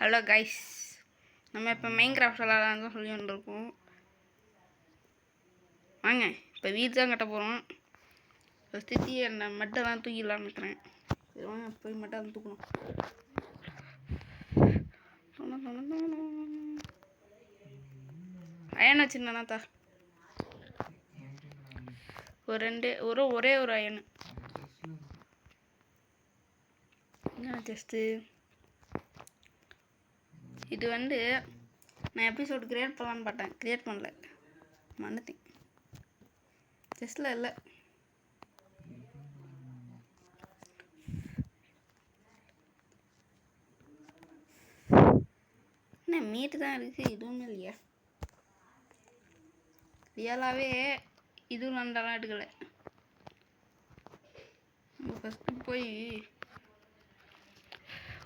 Hello guys, நம்ம இப்போ Minecraft விளாட்லான்னு தான் சொல்லி வந்துருக்கோம். வாங்க, இப்போ வீடு தான் கட்ட போகிறோம். ஃபஸ்ட்டு அந்த மட்டெல்லாம் தூக்கிடலான்னு இருக்கிறேன். சரி வாங்க, போய் மட்டை தூக்கணும். அயன் வச்சுருந்தானாத்தா ஒரே ஒரு அயன் ஜஸ்ட்டு. இது நான் எபிசோடு கிரியேட் பண்ணலான்னு பார்த்தேன், கிரியேட் பண்ணல, மறந்துட்டேன். ஜஸ்ட்டில் இல்லை. என்ன மீட்டு தான் இருக்குது, இதுவும் இல்லையா? ரியலாகவே இதுவும் நண்டாலாம் எடுக்கலை. நம்ம ஃபஸ்ட்டு போய்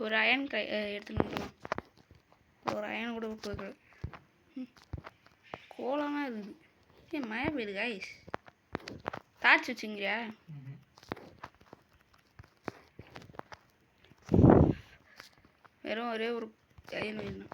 ஒரு அயன் எடுத்துன்னு வந்துடலாம். ஒரு அயன் கூட போய்க்கல. கோலமாக இருக்குது. ஏன் மழை பெய்யுது காய்ஸ்? டார்ச் வச்சுங்கிறியா? வெறும் ஒரே ஒரு அயன் வேணும்.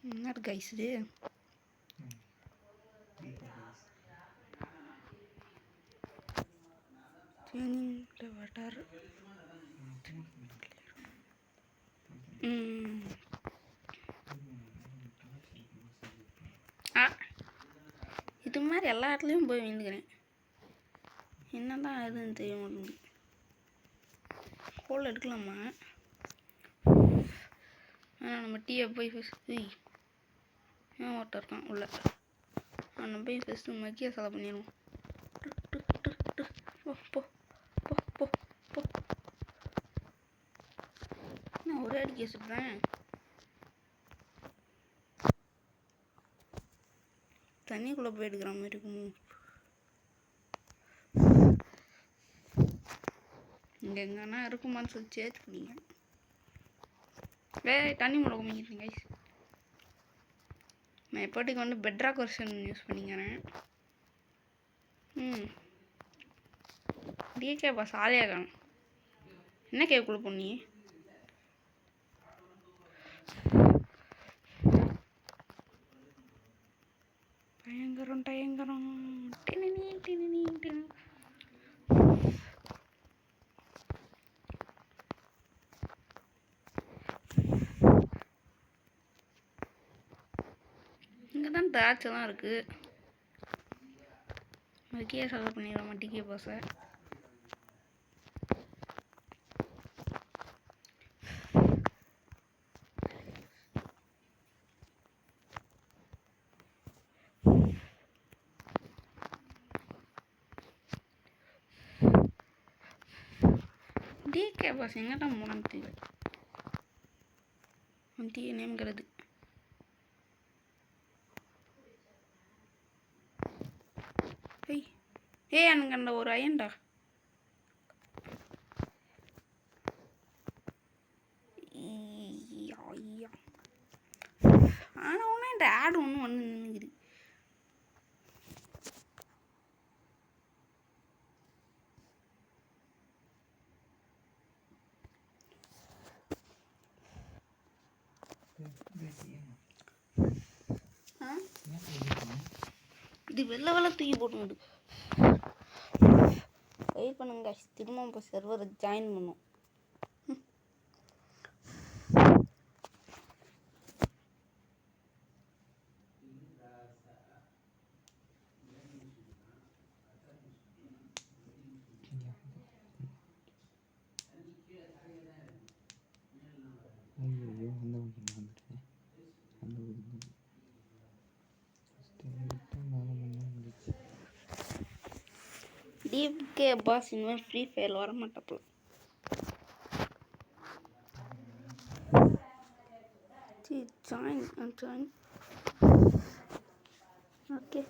என்ன கைஸ் இது? வாட்டர். இது மாதிரி எல்லா இடத்துலையும் போய் விழுந்துக்கிறேன். என்னதான் அதுன்னு தெரிய மாட்டேங்குது. கோல் எடுக்கலாமா? நம்ம டீயை போய் ஃபஸ்ட்டு ஏன் ஓட்ட இருக்கான் உள்ள. நம்ம போய் ஃபஸ்ட்டு மக்கிய செலவு பண்ணிடுவோம். நான் ஒரே அடிக்க சொல்கிறேன். தண்ணிக்குள்ளே போய் எடுக்கிற மாதிரி இருக்கும். இங்கே எங்கன்னா இருக்குமான்னு சொல்லி சேர்த்து பிடிங்க. தண்ணி முளை குமிக்கிறேன் கைஸ். நான் எப்போட்டிக்கு பெட்ராக் வெர்ஷன் யூஸ் பண்ணிக்கிறேன். டிகே பாஸ் ஆலையாக காணும். என்ன கேக்குள்ள பொண்ணி? பயங்கரம் பயங்கரம். இங்கே தான் டார்ச்செல்லாம் இருக்குது. அதுக்கே செலவு பண்ணிடுவோமா டிகே பாஸை? டிகே பாஸ் எங்கே தான் மூணாம் தேதி நேம் கிடையாது. எனக்கு அந்த ஒரு அயன்டா. ஆனால் ஒன்றும் இந்த ஆடு ஒன்றும் நின்றுக்குது. இது வெள்ளை தூக்கி போட்டுங்குது. வெயிட் பண்ணுங்க, திரும்ப இப்போ சர்வரை ஜாயின் பண்ணும். டிகே பாஸ் இனிமேல் ஃப்ரீ ஃபயர் வர மாட்டப்போ. ஜாயின் ஓகே,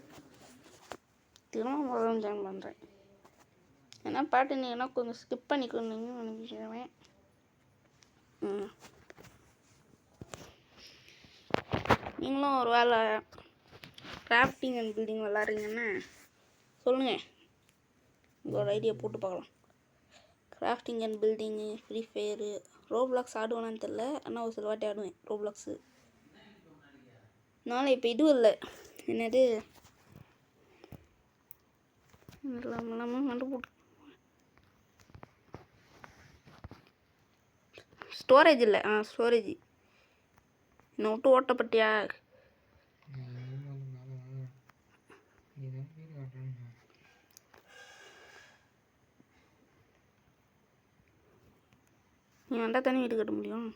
திரும்ப முதல்ல ஜாயின் பண்ணுறேன். என்ன பாட்டு நீங்கன்னா கொஞ்சம் ஸ்கிப் பண்ணிக்கணுங்கன்னு நினைக்கிறேன். நீங்களும் ஒரு வேளை கிராஃப்டிங் அண்ட் பில்டிங் விளாட்றீங்கன்னா சொல்லுங்கள், உங்களோட ஐடியா போட்டு பார்க்கலாம். Crafting and building, Free Fire, Roblox ஆடுவேனான்னு தெரில, ஆனால் ஒரு சில வாட்டி ஆடுவேன் ரோப்ளாக்ஸு. அதனால் இப்போ இதுவும் இல்லை, என்னது இல்லாமல் மண்டை போட்டு ஸ்டோரேஜ் இல்லை. ஸ்டோரேஜ் என்னை விட்டு ஓட்டப்பட்டியா? நீ வந்தால் தானே வீடு கட்ட முடியும்.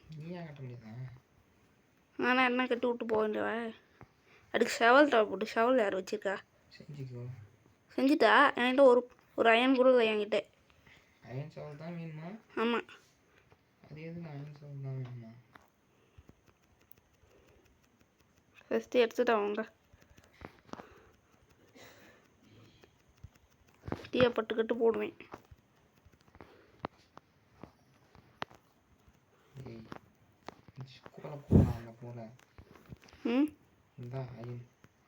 ஆனால் என்ன கட்டி விட்டு போக வேண்டியவ? அதுக்கு ஷவல் தேவைப்பட்டு. ஷவல் யார் வச்சுருக்கா? செஞ்சுட்டா? என்கிட்ட ஒரு அயன் கூட இல்லை என்கிட்ட. அயன் ஷவல் தான் வேணுமா? ஆமாம். அது எதுக்கு அயன் ஷவல் தான் வேணுமா? ஃபஸ்ட்டு எடுத்துட்டு அவங்க டீயை பட்டுக்கட்டு போடுவேன். கோலை போடலாம், அந்த கோலை. இந்த அயன்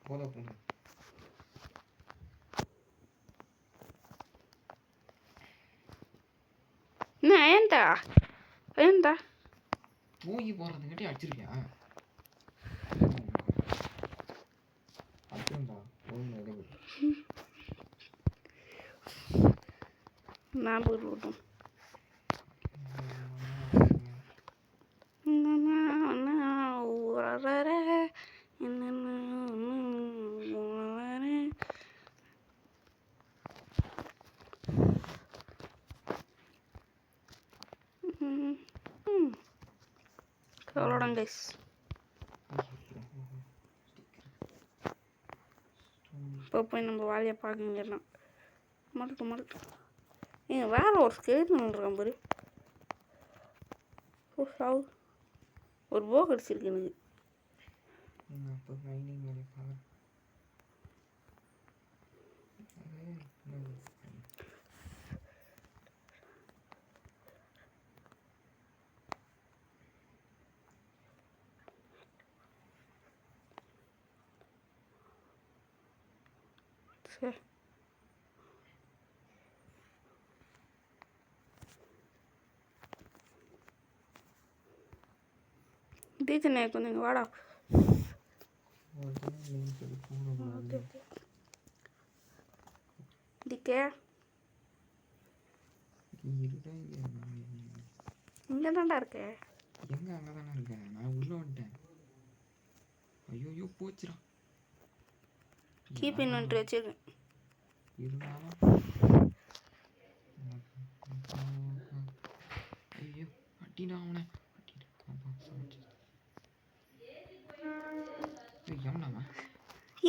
கோலை போடு. என்ன அயன்டா? அயன்டா தூக்கி போடுறதுக்கிட்டே அடிச்சிருக்கியா? அடிச்சுண்டா ஒன்று எடுக்கு. நான் போட்டு விட்டோம். அவ்வளோதான் கைஸ். இப்போ போய் நம்ம வேலையை பார்க்கணும். மறுத்து ஏங்க வேற ஒரு ஸ்கேல் பண்ணுறான் பாரு. ஒரு போ கிடச்சிருக்கு எனக்கு. சரி டீச்சர் நான் கொஞ்சம் வாடா. டிக்கே இங்கே தான்டா இருக்கே. எங்க அங்கே தானே இருக்கேன், நான் உள்ள வந்துட்டேன். ஐயோ போச்சுடா. கீப் இன்வென்ட்ரி வச்சுருக்கேன். இருந்தாலும் ஐயோ அட்டினா அவனை எவனாமா?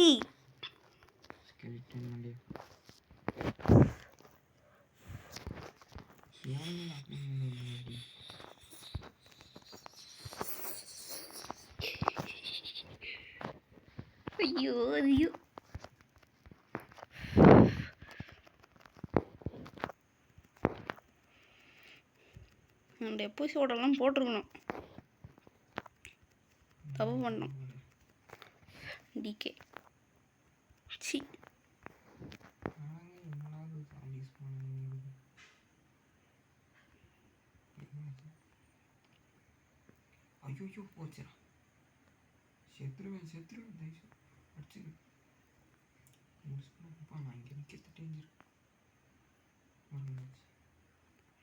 ஏய் ஸ்கெலிட்டன் வண்டி ஐயோ ஐயோ அந்த எபிசோடெல்லாம் போட்டிருக்கணும். தப்பு பண்ணோம். டிகே சி ஐயோ போச்சுடா. செத்துருவேன் தயவுசெய்து அடிச்சுது. நான் இங்கே நிற்கிறது டேஞ்சர்.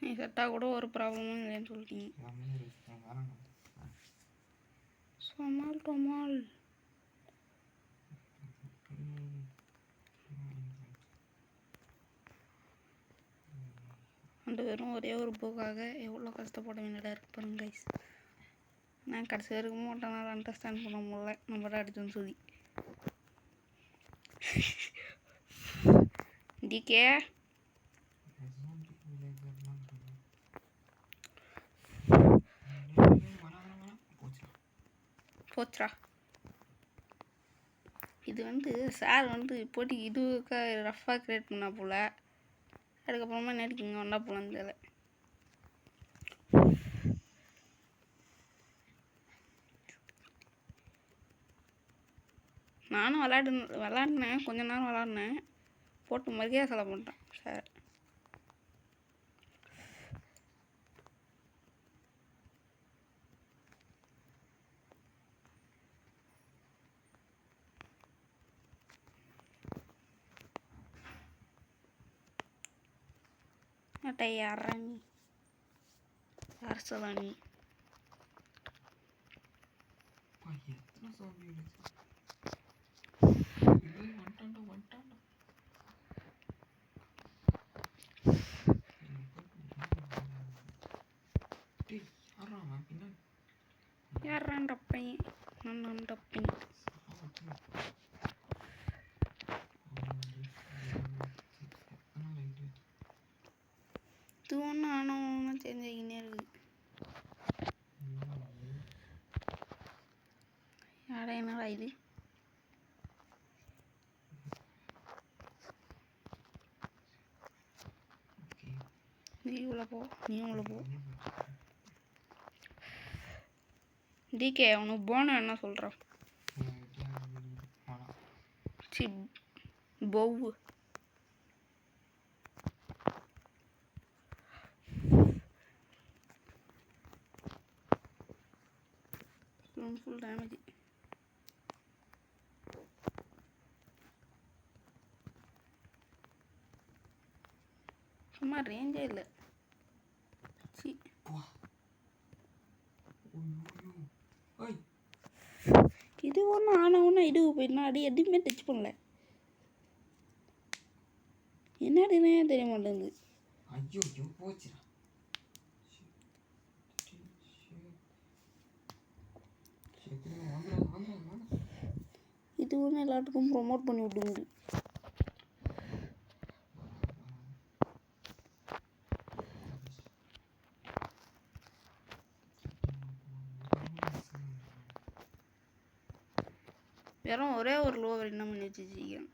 நீ செத்தாக கூட ஒரு ப்ராப்ளமும் இல்லைன்னு சொல்லிட்டீங்க. சமால் டொமால் ரெண்டு பேரும் ஒரே ஒரு புக்காக எவ்வளோ கஷ்டப்பட வேண்டியதாக இருக்கு பாருங்க கைஸ். நான் கடைசி வரைக்கும் மாட்டேன், அண்டர்ஸ்டாண்ட் பண்ண முடியல நம்மள அடிச்சோன்னு சொல்லி. டிகே போச்சுரா. இது வந்து சார் வந்து இப்போதைக்கு இதுக்காக ரஃபாக க்ரியேட் பண்ணா போல். அதுக்கப்புறமா நேற்றுக்கு இங்கே வந்தால் போகலான்னு தெரியல. நானும் விளாட்னேன் கொஞ்ச நேரம் விளாட்னேன், போட்டு மரியாதை செலவு பண்ணிட்டேன் சார். அட்டை யாரா நீ? யார் சொல்ல நீ? எத்தனை சாமி வந்துட்டான்டா. யாராண்ட பையன்? நான் பையன். இது ஒன்று ஆனால் ஒன்று தெரிஞ்சுக்கினே இருக்குது. யாரா என்னடா இது? நீ உள்ள போ. டிகே அவனுக்கு போன என்ன சொல்கிறான்? சி பவு ஃபுல் டேமேஜ். சும்மா ரேஞ்சே இல்லை. சி இது ஒன்று ஆனால் ஒன்று இடுவு போயிட்டுனா அடி எதுவுமே டச் பண்ணல. என்னடினே தெரிய மாட்டேங்குது. இது ஒன்று எல்லாத்துக்கும் ப்ரொமோட் பண்ணி விட்டுங்குது. வெறும் ஒரே ஒரு லோவர் என்ன பண்ணி வச்சுருக்கேன்.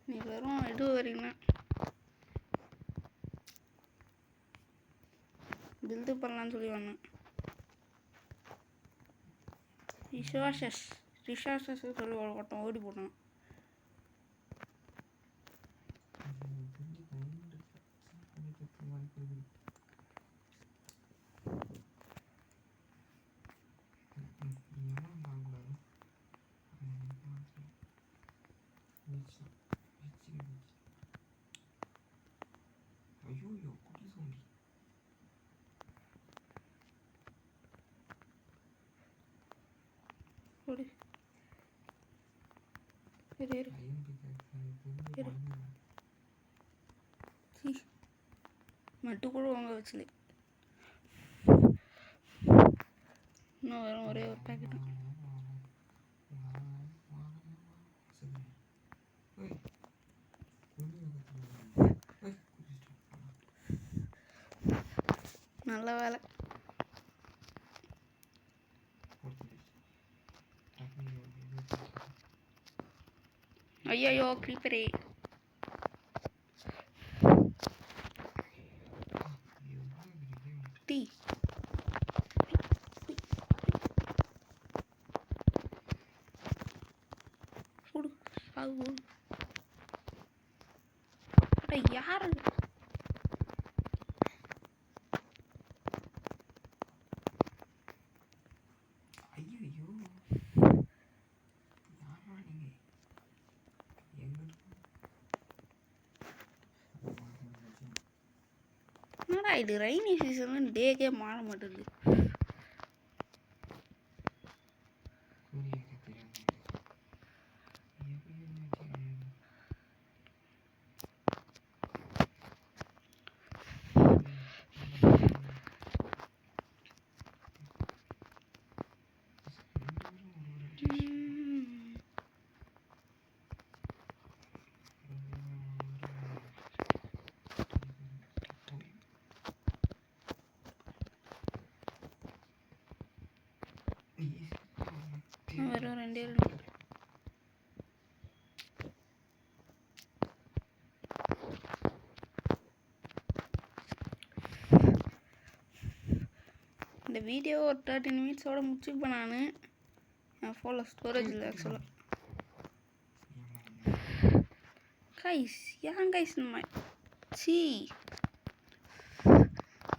நீ வெறும் இது வரீங்கன்னா பில்டு பண்ணலான்னு சொல்லி வந்தேன். ரிசோர்ஸஸ் சொல்லி ஒரு வட்டம் ஓடி போட்டான். ஓடி மட்டு கூட வாங்க வச்சுல. இன்னும் வரும் ஒரே ஒரு பேக்கெட். நல்ல வேலை. ஐயோ கிரீப்பரே. டீ சுடு சாகு. அட யாரு? என்னடா இது ரெய்னி சீசன் டேக்கே மாற மாட்டேங்குது. இந்த வீடியோ ஒரு 30 மினிட்ஸோட முடிச்சுப்பேன் நான். என் ஃபோனில் ஸ்டோரேஜ் இல்லை ஆக்சுவலாக. கைஸ் ஏன் கைஸ் நம்ம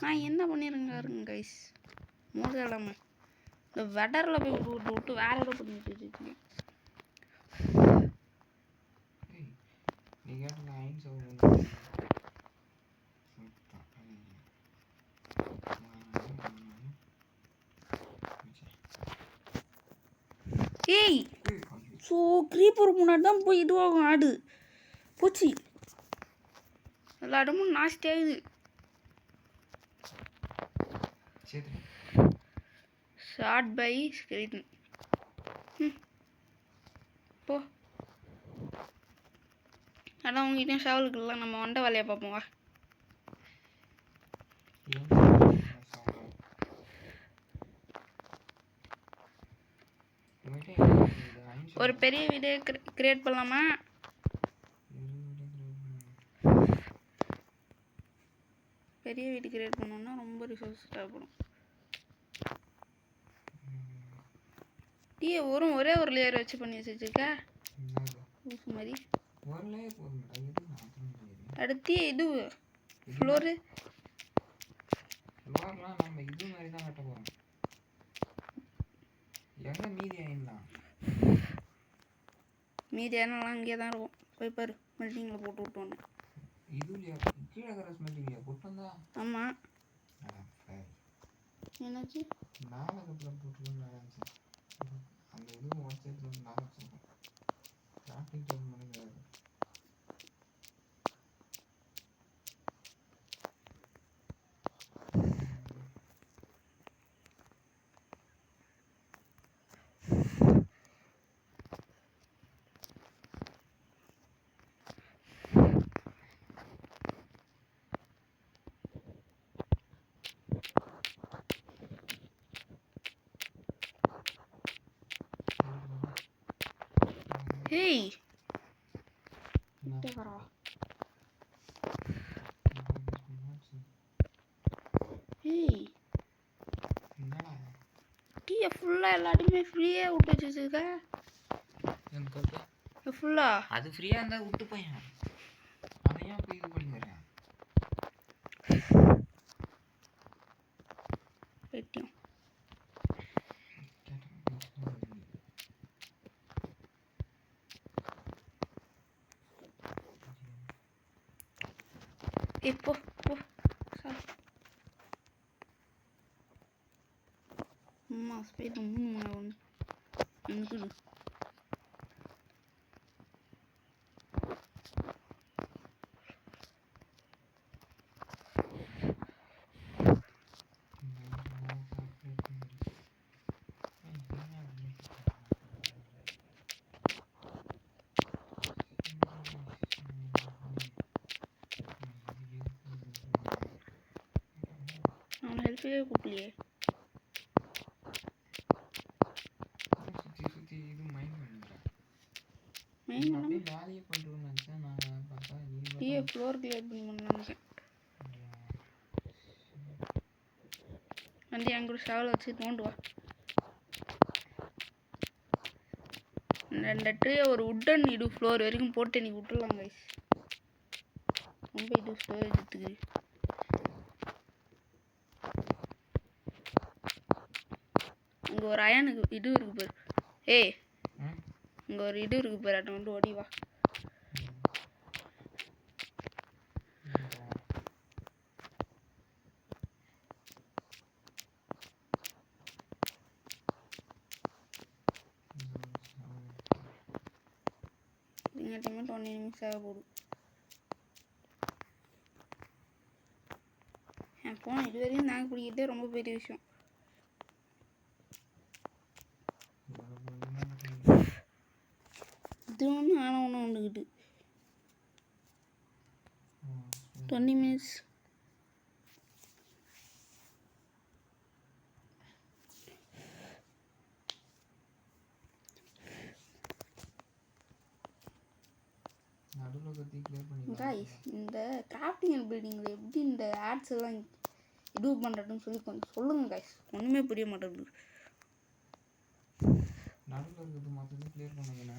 நான் என்ன பண்ணிருங்க கைஸ் மோது இல்லாமல் இந்த வெடரில் போய் விட்டு விட்டு வேற ஏதோ பண்ணிட்டு இருக்கேன். நீ கேட்ட ஐன் சவுண்ட் ஏய் ஸோ க்ரீப்பர் முன்னாடி தான் போய் இதுவாகும் ஆடு போச்சு. எல்லா இடமும் நாஸ்டி ஆகுது. ஷார்ட் பை ஸ்கிரீன் போ. அதான் உங்ககிட்டயும் ஷவலுக்கு இல்லை, நம்ம வண்ட வேலையை பார்ப்போம் வா. ஒரு பெரிய வீடியோ கிரியேட் பண்ணலாமா? பெரிய வீடு கிரியேட் பண்ணோம்னா ரொம்ப ரிசோர்ஸ் தேவைப்படும். ஒரே ஒரு லேயர் வச்சு பண்ணி வச்சுருக்க ஊசு மாதிரி. அடுத்து இது ஃப்ளோரு நம்ம இது மாதிரி தான் கட்ட போகிறோம். எங்கே மீதி என்னெல்லாம் இங்கே தான் இருக்கும். போய் பாரு மெல்டிங்கில் போட்டு விட்டோன்னு. இது கீழே இருக்கிற ஸ்மெல்டிங்லையா போட்டோம்தா? ஆமாம். என்னாச்சு? மேலே கப்பலில் போட்டுருக்கோம். நல்லா இருந்துச்சு. அந்த இதுவும் வாட்ஸ்அப்பில் நல்லா வச்சுருக்கோம். கிராஃப்டிங் டைம் பண்ணிக்கிறாரு. ஹேய் ஹேய் டீயை ஃபுல்லாக எல்லாத்தையுமே ஃப்ரீயாக விட்டு வச்சுருக்க. ஃபுல்லா அது ஃப்ரீயாக இருந்தால் விட்டு போயேன். அதை ஏன் போய் இது பண்ணிக்கிறேன்? வெட்டியும் இப்போ அம்மா ஸ்பீட் 3 மணி ஒன்று நிற்குது. அவனை ஹெல்ப்பே கூப்பிடலையே. சுற்றி இது மைண்ட் பண்ணுறேன். மெயின் அப்படியே வேலையை பண்ணுறோன்னு நினச்சேன். நான் பார்த்தா டீயை ஃப்ளோர் கிளியர் பண்ணி நினைச்சேன். வந்து என் கூட ஷவலை வச்சு தோண்டுவா. இந்த ட்ரீயை ஒரு உட்டன் இது ஃப்ளோர் வரைக்கும் போட்டு நீ விட்டுடலாம் கைஸ். ரொம்ப இது ஸ்டோரேஜ் எடுத்துக்குது. அங்கே ஒரு அயனுக்கு இது இருக்கு பாரு. ஏய் இங்கே ஒரு இது இருக்கு பாரு. அதை வந்து ஓடி வா. டைம் 20 நிமிஷம் ஆக போகுது. என் ஃபோன் இதுவரையும் நாங்கள் பிடிக்கிறதே ரொம்ப பெரிய விஷயம். இது ஒன்று ஆனால் ஒன்று வந்துக்கிட்டு 20 மினிட்ஸ். நடுவில் கத்தி கிளியர் பண்ணி கைஸ் இந்த கிராஃப்டிங் அண்ட் பில்டிங்கில் எப்படி இந்த ஆட்ஸ் எல்லாம் இது பண்ணுறதுன்னு சொல்லி கொஞ்சம் சொல்லுங்கள் கைஸ். ஒன்றுமே புரிய மாட்டேங்குது. நடுவில் இருக்கிறது மொத்தத்தையும் கிளியர் பண்ணுங்கண்ணே.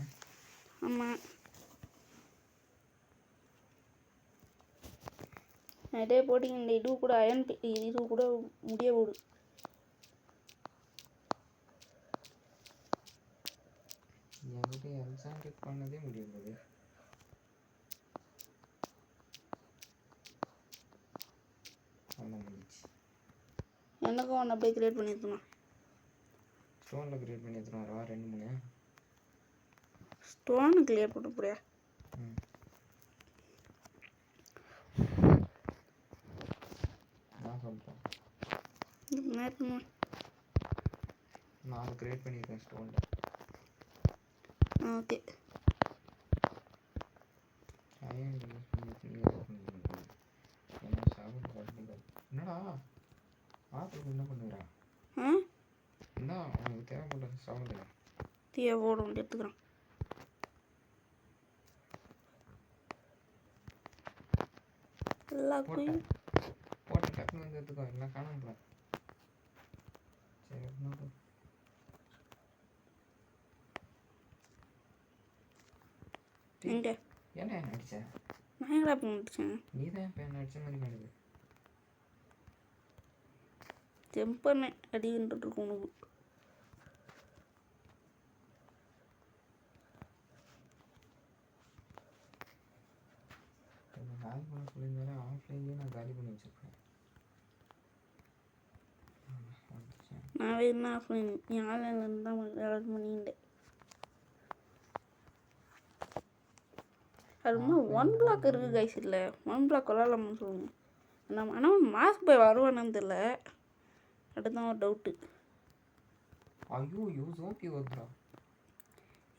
ஆமாம், நிறைய போட்டிங்க. இந்த இது கூட அயன் இது கூட முடிய போடு. என்கிட்ட என்சாண்டட் பண்ணதே முடியாது. முடிச்சு எனக்கும் ஒன்று அப்படியே கிரியேட் பண்ணி எடுத்துமா. ஸ்டோனில் கிரியேட் பண்ணி எடுத்துருவாரா 2-3 ஸ்டோனு கிளியர் பண்ண போறியா? நான் சொல்லிட்டேன். நேற்று 4 கிரியேட் பண்ணியிருக்கேன் ஸ்டோனில். ஓகே. என்னடா ஆற்றுக்கு என்ன பண்ணுறா? என்ன உனக்கு தேவைப்பட்ட சவுண்டு? தீய ஓட வந்து எடுத்துக்கிறான். போட்ட டக்குன்னு வந்து எடுத்துக்கோ, எல்லாம் காணாம. சரி எங்க என்ன அடிச்ச? நான் எங்கடா பண்ணிட்டேன்? நீ தான் இப்போ என்ன அடிச்ச மாதிரி காணுது. டெம்பர்னே அடிக்கின்றது இருக்கும் உனக்கு. காலி பண்ண சொல்லியிருந்தாலும் ஆஃப்லைன்லேயே நான் காலி பண்ணி வச்சுருப்பேன். நான் வேணும்னா ஆஃப்லைன் நீ ஆன்லைன்லேருந்து தான் யாராவது பண்ணிட்டேன். அது ரொம்ப 1 பிளாக் இருக்குது கைஸ். இல்லை 1 பிளாக் விளாட்லாமான்னு சொல்லுங்கள். நம்ம ஆனால் மாஸ்க் போய் வருவானு தெரியல. அதுதான் ஒரு டவுட்டு. ஐயோ ஓகே வந்துடா.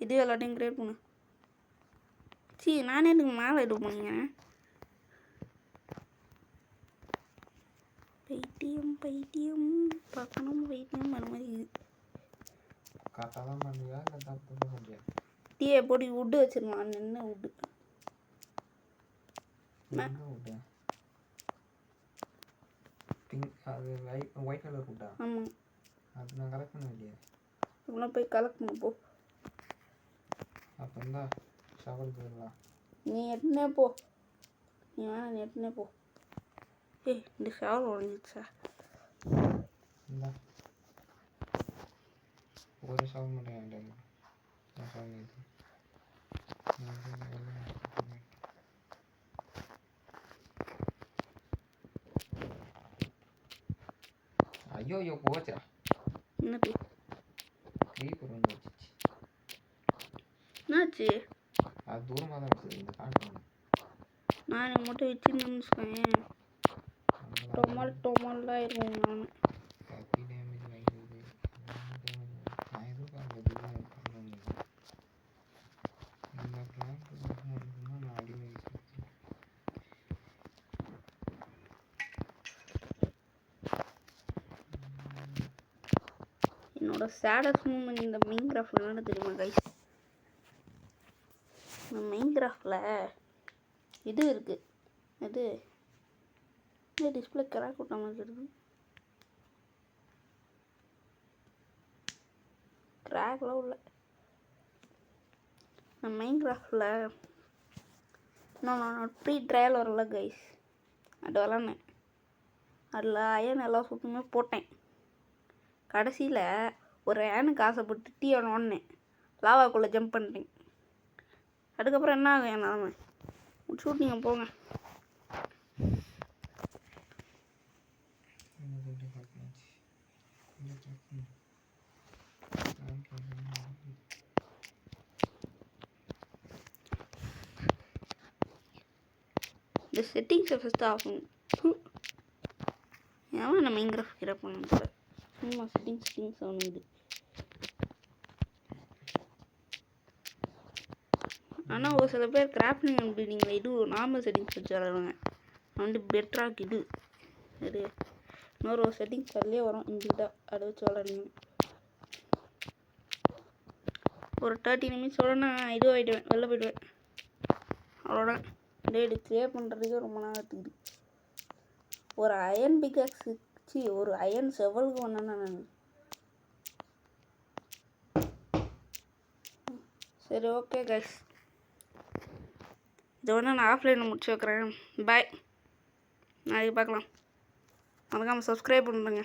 இது எல்லாத்தையும் கிரியேட் பண்ணு. நானே எனக்கு மேலே இது பண்ணிங்க. பைத்தியம் பார்க்கணும். பைத்தியம் அது மாதிரி இது கரெக்டாக தான் பண்ணுறியா இல்லை தப்பு பண்ணுறியா? டீயை போட்டு உட்டு வச்சிருந்தான். என்ன உட்டு? உட்டு பிங்க், அது ஒயிட் கலர் உட்டா? ஆமாம், அது நான் கலெக்ட் பண்ண இல்லையா? அப்படின்னா போய் கலெக்ட் பண்ண போ. அப்போ இருந்தா ஷவல் போயிடலாம். நீ எட்டுனே போ. நீ வேணா நீ எட்டுனே போ. இந்த ஷவர் உடஞ்சிச்சா? இந்தா ஒரு ஷவல் மட்டும் வேண்டாம். ஐயோ போச்சா? என்னது? க்ரீப்பர் வந்து வச்சிச்சு. என்னாச்சு? அது தூரமாக தான் வச்சது. இந்த காட்டு நான் மட்டும் வச்சுன்னு வச்சுக்கேன். டொமால்லாம் இருக்கும். நான் கத்தி டேமேஜ் வாங்கிடுது. நான் எதிர்பார்க்கறது இந்த பிளான் இருக்குன்னா நான் அடி வாங்கி என்னோட சேடஸ்ட் மூமெண்ட் இந்த மைன்கிராஃப்ட்ல என்ன தெரியுமா கைஸ்? இந்த மைன்கிராஃப்டில் இது இருக்குது. அது இந்த டிஸ்பிளே கிராக் விட்ட மாதிரி இருக்குது. கிராக்லாம் உள்ள இந்த மைன்கிராஃப்டில் நான் ஃப்ரீ ட்ரையல் வரல கைஸ். அது விளாட்னேன். அதில் அயன் எல்லாம் சுத்தமே போட்டேன். கடைசியில் ஒரு அயனுக்கு ஆசைப்பட்டு டீ ஒன்னேன். லாவாக்குள்ளே ஜம்ப் பண்ணிட்டேன். அதுக்கப்புறம் என்ன ஆகும் என் நிலமை? முடிச்சுட்டு நீங்கள் போங்க. இந்த செட்டிங்ஸை ஃபஸ்ட்டு ஆகும். ஏன் நம்ம மைன்கிராஃப்ட் கிரியேட் பண்ண சும்மா செட்டிங்ஸ் ஆகுது. ஆனால் ஒரு சில பேர் கிராஃப்டிங் அண்ட் பில்டிங்கில் இது நார்மல் செட்டிங்ஸ் வச்சு விளாடுவாங்க. வந்து பெட்ராக் இது இது இன்னொரு செட்டிங்ஸ் அதுலேயே வரும். இங்கிட்ட அதை வச்சு விளாடுங்க. ஒரு 30 நிமிஷத்தோட நான் இது ஆகிடுவேன், வெளில போயிடுவேன். அவ்வளோதான். டேட் கிளியர் பண்ணுறதுக்கே ரொம்ப நாள் எடுத்துக்குது. ஒரு அயன் பிகாக்ஸு ஒரு அயன் செவலுக்கு ஒன்றுண்ணா நான். சரி ஓகே கைஸ், இதை வந்து நான் ஆஃப்லைனில் முடிச்சு வைக்கிறேன். பாய், நாளைக்கு பார்க்கலாம். மறக்காமல் சப்ஸ்கிரைப் பண்ணுங்க.